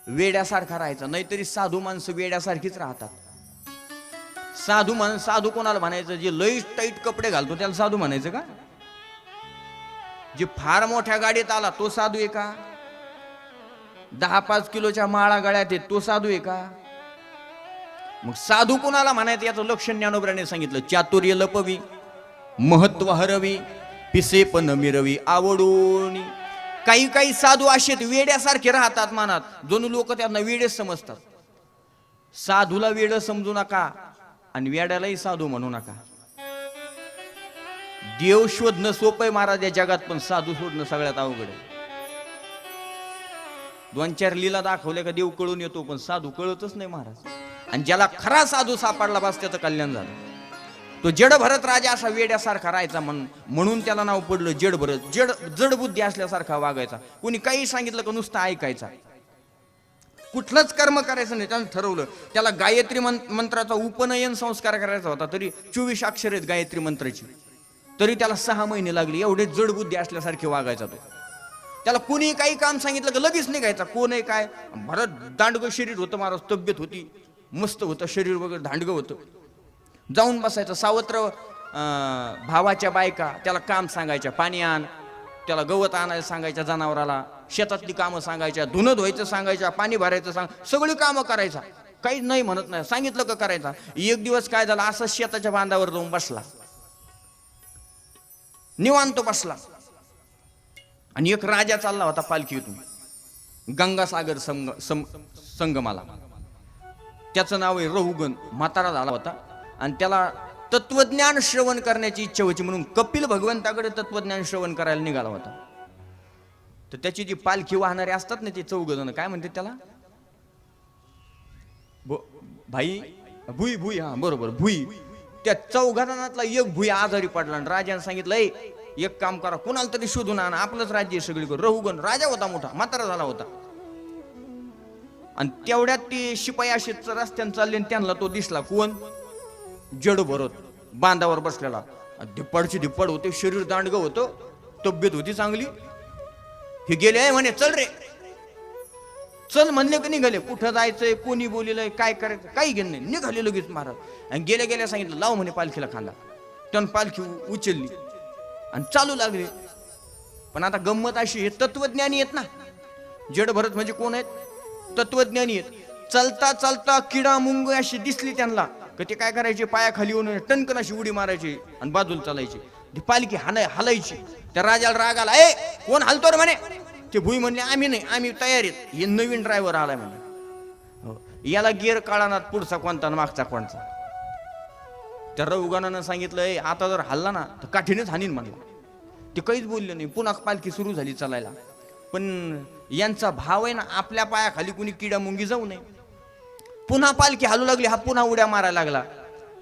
वेड्यासारखा राहायचा. नाहीतरी साधू माणसं वेड्यासारखीच राहतात. साधू कोणाला म्हणायचं? जे लई टाईट कपडे घालतो त्याला साधू म्हणायचं का? जे फार मोठ्या गाडीत आला तो साधू आहे का? 10-5 किलोच्या माळा गळ्यात आहे तो साधू आहे का? मग साधू कोणाला म्हणायचं याचं लक्षण ज्ञानोबराने सांगितलं. चातुर्य लपवी, महत्व हरवी, पिसे पण मिरवी आवडून. काही काही साधू असे वेड्यासारखे राहतात मनात, जणू लोक त्यांना वेडेच समजतात. साधूला वेड समजू नका आणि वेड्यालाही साधू म्हणू नका. देव शोधणं सोपं आहे महाराज या जगात, पण साधू शोधणं सगळ्यात अवघड आहे. 2-4 लीला दाखवल्या का देव कळून येतो, पण साधू कळतच नाही महाराज. आणि ज्याला खरा साधू सापडला बस त्याचं कल्याण झालं. तो जड भरत राजा असा वेड्यासारखा राहायचा, म्हणून त्याला नाव पडलं जड भरत. जड बुद्धी असल्यासारखा वागायचा. कोणी काही सांगितलं का नुसतं ऐकायचा, कुठलंच कर्म करायचं नाही. त्यानं ठरवलं. त्याला गायत्री मंत्राचा उपनयन संस्कार करायचा होता, तरी 24 अक्षर आहेत गायत्री मंत्राची, तरी त्याला 6 महिने लागले. एवढे जड बुद्धी असल्यासारखे वागायचा तो. त्याला कोणी काही काम सांगितलं का लगेच निघायचा. कोण आहे काय, भरत दांडगं शरीर होतं महाराज, तब्येत होती मस्त होतं, शरीर वगैरे दांडगं होतं. जाऊन बसायचं. सावत्र भावाच्या बायका त्याला काम सांगायच्या, पाणी आण, त्याला गवत आणायला सांगायच्या, जनावराला शेतातली कामं सांगायच्या, धुणं धुवायचं सांगायच्या, पाणी भरायचं सगळी कामं करायचा. काही नाही म्हणत नाही, सांगितलं का करायचा. एक दिवस काय झालं, असं शेताच्या बांधावर जाऊन बसला, निवांत बसला, आणि एक राजा चालला होता पालखीतून गंगासागर संगमाला. त्याचं नाव आहे रहुगण. म्हातारा झाला होता आणि त्याला तत्वज्ञान श्रवण करण्याची इच्छा होती, म्हणून कपिल भगवंताकडे तत्वज्ञान श्रवण करायला निघाला होता. तर त्याची जी पालखी वाहणारे असतात ना, ते 4 जण, काय म्हणते त्याला, भाई भुई भुई, हा बरोबर भुई. त्या 4 जणांतला एक भुई आजारी पडला, आणि राजाने सांगितलं, एक काम करा, कोणाला तरी शोधून आणा, आपलंच राज्य सगळीकडे. रहुगण राजा होता, मोठा म्हातारा झाला होता. आणि तेवढ्यात ते शिपाई असे रस्त्याने चालले, त्यांना तो दिसला. कोण? जड भरत बांधावर बसलेला. धिप्पाडची धिप्पाड होते, शरीर दांडगं होतं, तब्येत होती चांगली. हे गेले म्हणे, चल रे चल म्हणले का निघाले. कुठं जायचंय, कोणी बोलिलंय, काय करायचं काही घेणं नाही, निघाले लगेच महाराज. आणि गेल्या गेल्या सांगितलं, लाव म्हणे पालखीला खांदा. त्यानं पालखी उचलली आणि चालू लागले. पण आता गंमत अशी, हे तत्वज्ञानी आहेत ना. जड भरत म्हणजे कोण आहेत? तत्वज्ञानी आहेत. चालता चालता किडा मुंग अशी दिसली त्यांना का ते काय करायचे, पायाखाली येऊन टनकन अशी उडी मारायची आणि बाजूला चालायची. ती पालखी हलायची. त्या राजाला राग आला, कोण हलतो रे म्हणे. ते भुई म्हणले, आम्ही नाही, आम्ही तयारीत. हे नवीन ड्रायव्हर आलाय म्हणे, याला गिअर काढणार, पुढचा कोणता मागचा कोणता. त्या रहुगणानं सांगितलं, आता जर हल्ला ना तर काठीनेच हानीन म्हणला. ते काहीच बोलले नाही. पुन्हा पालखी सुरू झाली चालायला. पण यांचा भाव आहे ना, आपल्या पायाखाली कुणी किडा मुंगी जाऊ नये. पुन्हा पालखी हलू लागली, हा पुन्हा उड्या मारायला लागला.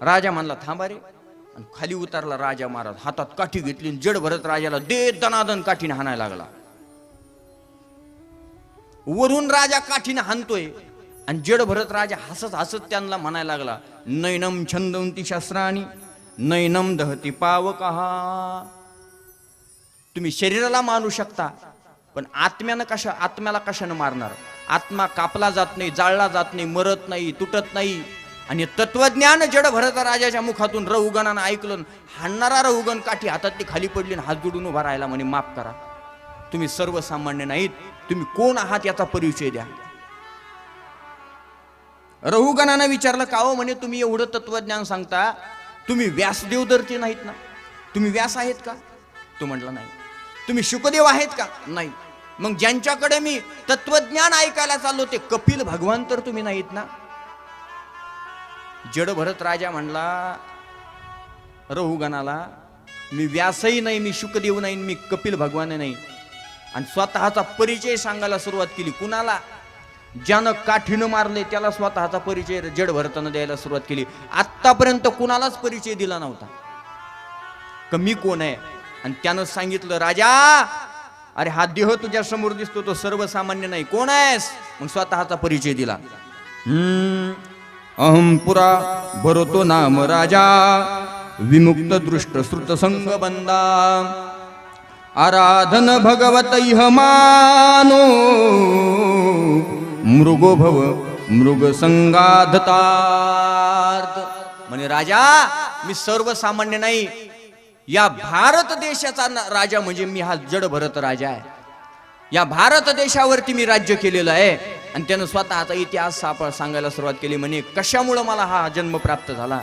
राजा म्हणला, थांबा रे. आणि खाली उतरला राजा महाराज, हातात काठी घेतली, जड भरत राजाला दनादन काठीने हाणायला लागला. वरून राजा काठीने हाणतोय, आणि जड भरत राजा हसत हसत त्यांना म्हणायला लागला, नैनम छंदंती शस्त्राणी नैनम दहती पावकहा. तुम्ही शरीराला मारू शकता, पण आत्म्याला कशानं मारणार? आत्मा कापला जात नाही, जाळला जात नाही, मरत नाही, तुटत नाही. आणि तत्वज्ञान जड भरत राजाच्या मुखातून रहुगणानं ऐकलं. हाणणारा रहुगण काठी हातातली खाली पडली, हात जोडून उभा राहिला, म्हणे, माफ करा, तुम्ही सर्वसामान्य नाहीत, तुम्ही कोण आहात याचा परिचय द्या. रहुगणानं विचारलं, का हो? म्हणे, तुम्ही एवढं तत्वज्ञान सांगता, तुम्ही व्यासदेव दरचे नाहीत ना? तुम्ही व्यास आहेत का? तो म्हटला, नाही. तुम्ही शुकदेव आहेत का? नाही. मग ज्यांच्याकडे मी तत्वज्ञान ऐकायला चाललो ते कपिल भगवान तर तुम्ही नाहीत ना? जड भरत राजा म्हणला रहुगणाला, मी व्यासही नाही, मी शुकदेव नाही, मी कपिल भगवान नाही. आणि स्वतःचा परिचय सांगायला सुरुवात केली. कुणाला? ज्यानं काठीनं मारले त्याला स्वतःचा परिचय जड भरताना द्यायला सुरुवात केली. आतापर्यंत कुणालाच परिचय दिला नव्हता का मी कोण आहे. आणि त्यानं सांगितलं, राजा, अरे हा देह तुझ्या समोर दिसतो तो सर्वसामान्य नाही. कोण आहेस? मग स्वतःचा परिचय दिला. अहम पुरा भरतो नाम राजा, विमुक्त दृष्ट श्रुत संग बंदा, आराधन भगवत इह मानो, मृगो भव मृग संगाधतार्थ. म्हणे राजा मी सर्वसामान्य नाही, या भारत देशाचा राजा म्हणजे मी हा जड भरत राजा आहे. या भारत देशावरती मी राज्य केलेलं आहे. आणि त्यानं स्वतःचा इतिहास सांगायला सुरुवात केली. म्हणे कशामुळं मला हा जन्म प्राप्त झाला.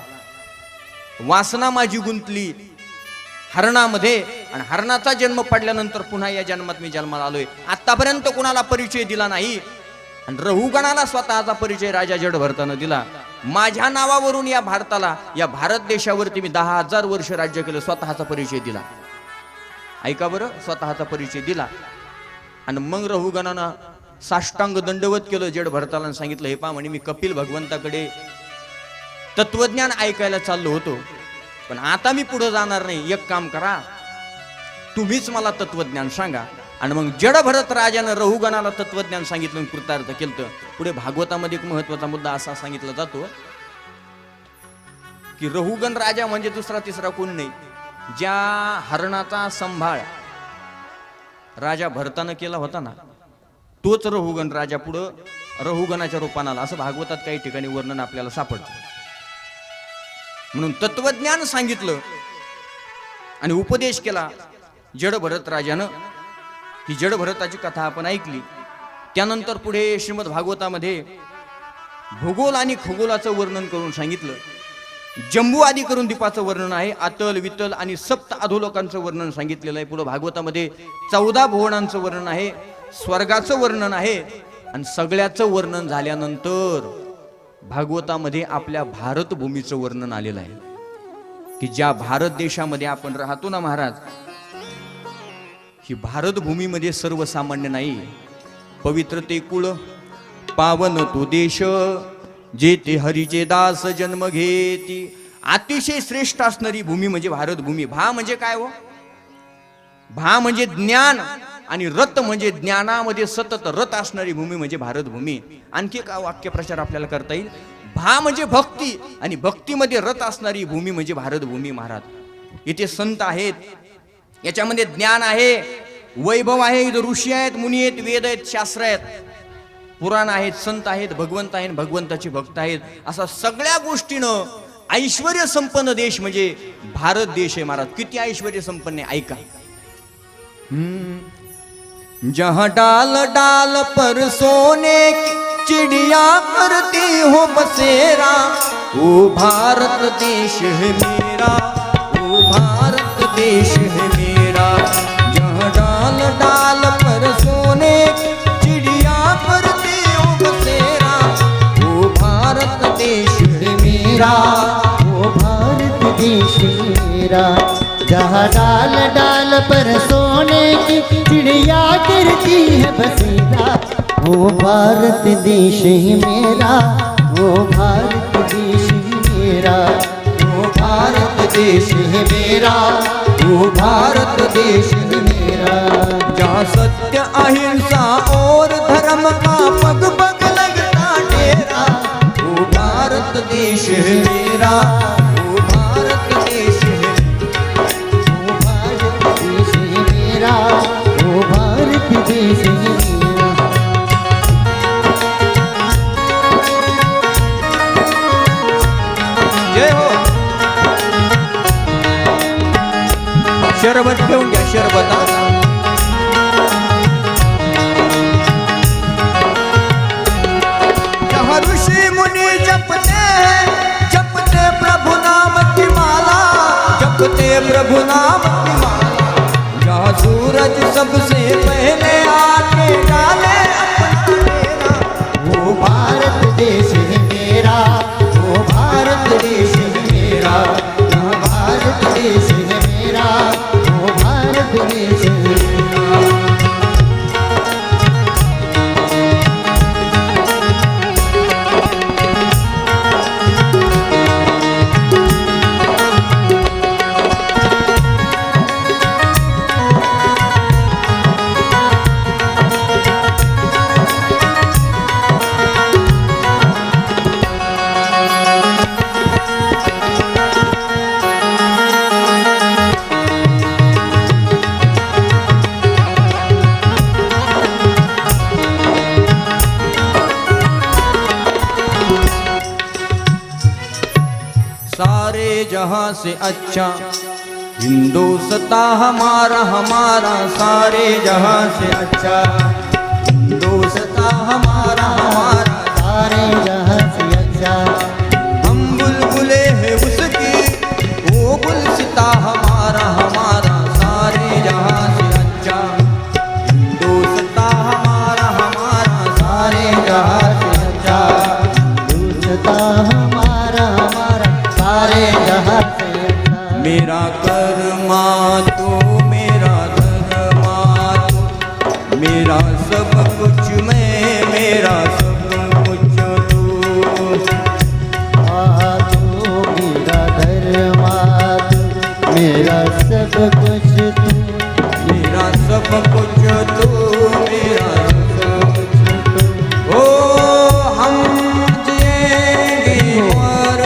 वासना माझी गुंतली हरणामध्ये, आणि हरणाचा जन्म पडल्यानंतर पुन्हा या जन्मात मी जन्माला आलोय. आतापर्यंत कुणाला परिचय दिला नाही, आणि रहुगणाला स्वतःचा परिचय राजा जड भरताना दिला. माझ्या नावावरून या भारताला, या भारत देशावरती मी 10,000 वर्ष राज्य केलं. स्वतःचा परिचय दिला. ऐका बरं, स्वतःचा परिचय दिला. आणि मग रहुगणानं साष्टांग दंडवत केलं जड भरताला. सांगितलं हे पहा म्हणे मी कपिल भगवंताकडे तत्वज्ञान ऐकायला चाललो होतो, पण आता मी पुढे जाणार नाही. एक काम करा, तुम्हीच मला तत्वज्ञान सांगा. आणि मग जड भरत राजानं रहुगणाला तत्वज्ञान सांगितलं, कृतार्थ केलं. पुढे भागवतामध्ये एक महत्वाचा मुद्दा असा सांगितला जातो की रहुगण राजा म्हणजे दुसरा तिसरा कोण नाही. ज्या हरणाचा संभाळ राजा भरतानं केला होता ना, तोच रहुगण राजा पुढं रहुगणाच्या रूपानं आला. असं भागवतात काही ठिकाणी वर्णन आपल्याला सापडतं. म्हणून तत्वज्ञान सांगितलं आणि उपदेश केला जड भरत राजानं. ही जड भरताची कथा आपण ऐकली. त्यानंतर पुढे श्रीमद भागवतामध्ये भूगोल आणि खगोलाचं वर्णन करून सांगितलं. जम्बू आदी करून दीपाचं वर्णन आहे. अतल वितल आणि सप्त अधोलोकांचं वर्णन सांगितलेलं आहे. पुढे भागवतामध्ये 14 भुवनांचं वर्णन आहे, स्वर्गाचं वर्णन आहे. आणि सगळ्याचं वर्णन झाल्यानंतर भागवतामध्ये आपल्या भारत भूमीचं वर्णन आलेलं आहे की ज्या भारत देशामध्ये आपण राहतो ना महाराज, ही भारत भूमीमध्ये सर्वसामान्य नाही. पवित्र ते कुळ, पावन तो देश, जेथे हरीचे दास जन्म घेती. अतिशय श्रेष्ठ असणारी भूमी म्हणजे भारत भूमी. भा म्हणजे काय हो? भा म्हणजे ज्ञान, आणि रत म्हणजे ज्ञानामध्ये सतत रत असणारी भूमी म्हणजे भारत भूमी. आणखी का वाक्यप्रचार आपल्याला करता येईल. भा म्हणजे भक्ती, आणि भक्तीमध्ये रत असणारी भूमी म्हणजे भारत भूमी महाराज. इथे संत आहेत, याच्यामध्ये ज्ञान आहे, वैभव आहे, इथं ऋषी आहेत, मुनी आहेत, वेद आहेत, शास्त्र आहेत, पुराण आहेत, संत आहेत, भगवंत आहेत, भगवंताचे भक्त आहेत. असा सगळ्या गोष्टीनं ऐश्वर्य संपन्न देश म्हणजे भारत देश आहे महाराज. किती ऐश्वर्य संपन्न आहे ऐका. जहाँ डाल डाल पर सोने की चिड़िया करती हो बसेरा, ओ भारत देश है मेरा, ओ भारत देश है मेरा. जहाँ डाल डाल पर सोने की चिड़िया करती हो बसेरा, ओ भारत देश है मेरा, ओ भारत देश मेरा. जहाँ डाल डाल पर सोने की चिड़िया करती है बसेरा, ओ भारत देश ही मेरा, ओ भारत देश ही मेरा, ओ भारत देश ही मेरा, ओ भारत देश ही मेरा. जहाँ सत्य अहिंसा और धर्म का पग पग लगता डेरा, ओ भारत देश है मेरा, ओ भारत देश है, ओ भारत देश ही मेरा, ओ भारत देश ही मेरा. जय हो. शरबत घेऊन घ्या, शरबत. जहाँ ऋषी मुनि जपते प्रभु नाम की माला, जपते प्रभु नाम की माला. जहाँ सूरज सबसे पहले आके डाले अपना डेरा, वो भारत देश है मेरा, वो भारत देश है मेरा, वो भारत देश है मेरा, वो भारत देश है मेरा. जहां से अच्छा। हिंदुस्तां हमारा हमारा सारे जहां से अच्छा। हिंदुस्तां हमारा हमारा सारे जहां से अच्छा। हम बुलबुले हैं उसकी वो गुलसिता हमारा हमारा सारे जहां से अच्छा। हिंदुस्तां हमारा हमारा सारे जहां से अच्छा। हिंदुस्तां हमारा हमारा सारे जहां से अच्छा। मेरा कर्मा तो मेरा धर्मा तो मेरा सब कुछ मैं मेरा सब कुछ तू। तू मेरा धर्मा तू मेरा सब कुछ तू। मेरा सब कुछ तू मेरा सब कुछ तू। ओ हम जिएंगे और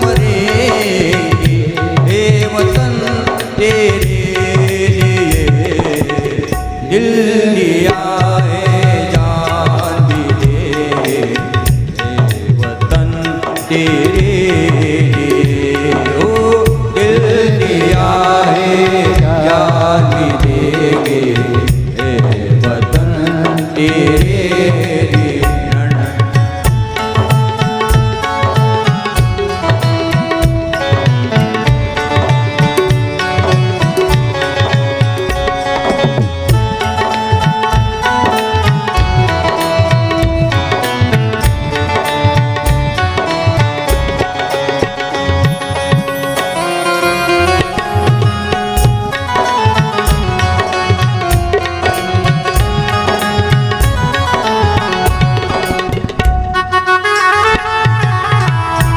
मरेंगे हे वतन तेरे लिए। दिल दिया है जान भी देंगे हे वतन तेरे लिए। ओ दिल दिया है जान भी देंगे हे वतन तेरे लिए।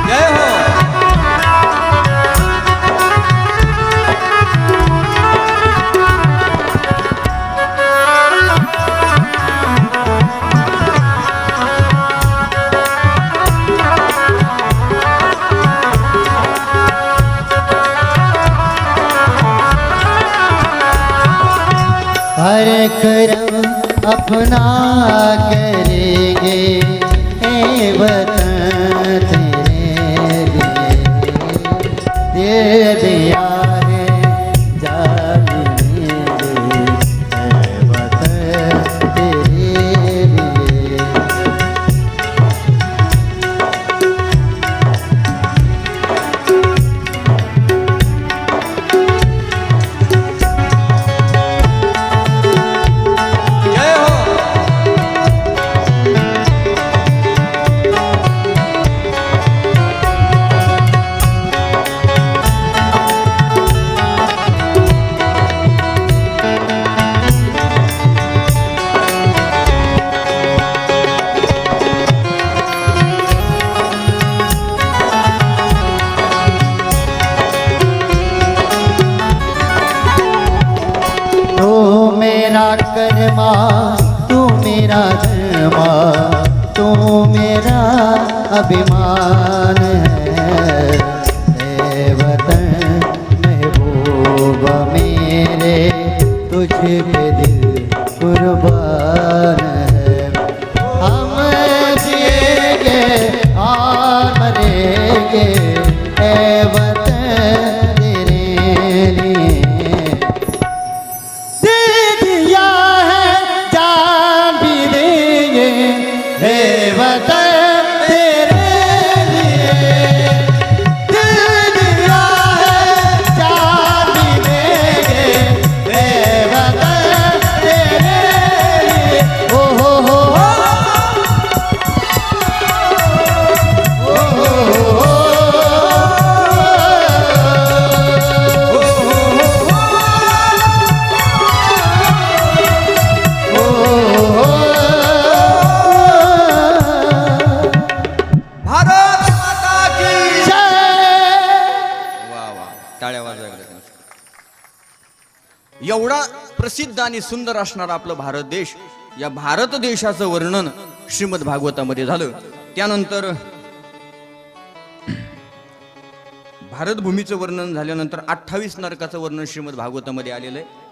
जय हो। हर करम अपना करेंगे ए वतन तेरे लिए। दे दिया है जाने ए वतन तेरे लिए। जय हो। तू मेरा कर्मा तू मेरा धर्मा तू मेरा अभिमान है। ए वतन महबूब मेरे तुझ पे दिल कुर्बान है। हम जिएंगे और मरेंगे ए वतन तेरे लिए। दे दिया है जान भी देंगे हे वतन तेरे लिए। दे दिया है जान भी देंगे हे वतन तेरे लिए। ओ हो भारत माता की वा वा, टाळ्या वाजवायला. एवढा प्रसिद्ध आणि सुंदर असणारा आपला भारत देश, या भारत देशाचं वर्णन श्रीमद भागवतामध्ये झालं. त्यानंतर भारत भूमीचं वर्णन झाल्यानंतर 28 नरकाचं वर्णन श्रीमद भागवतामध्ये आलेलं आहे.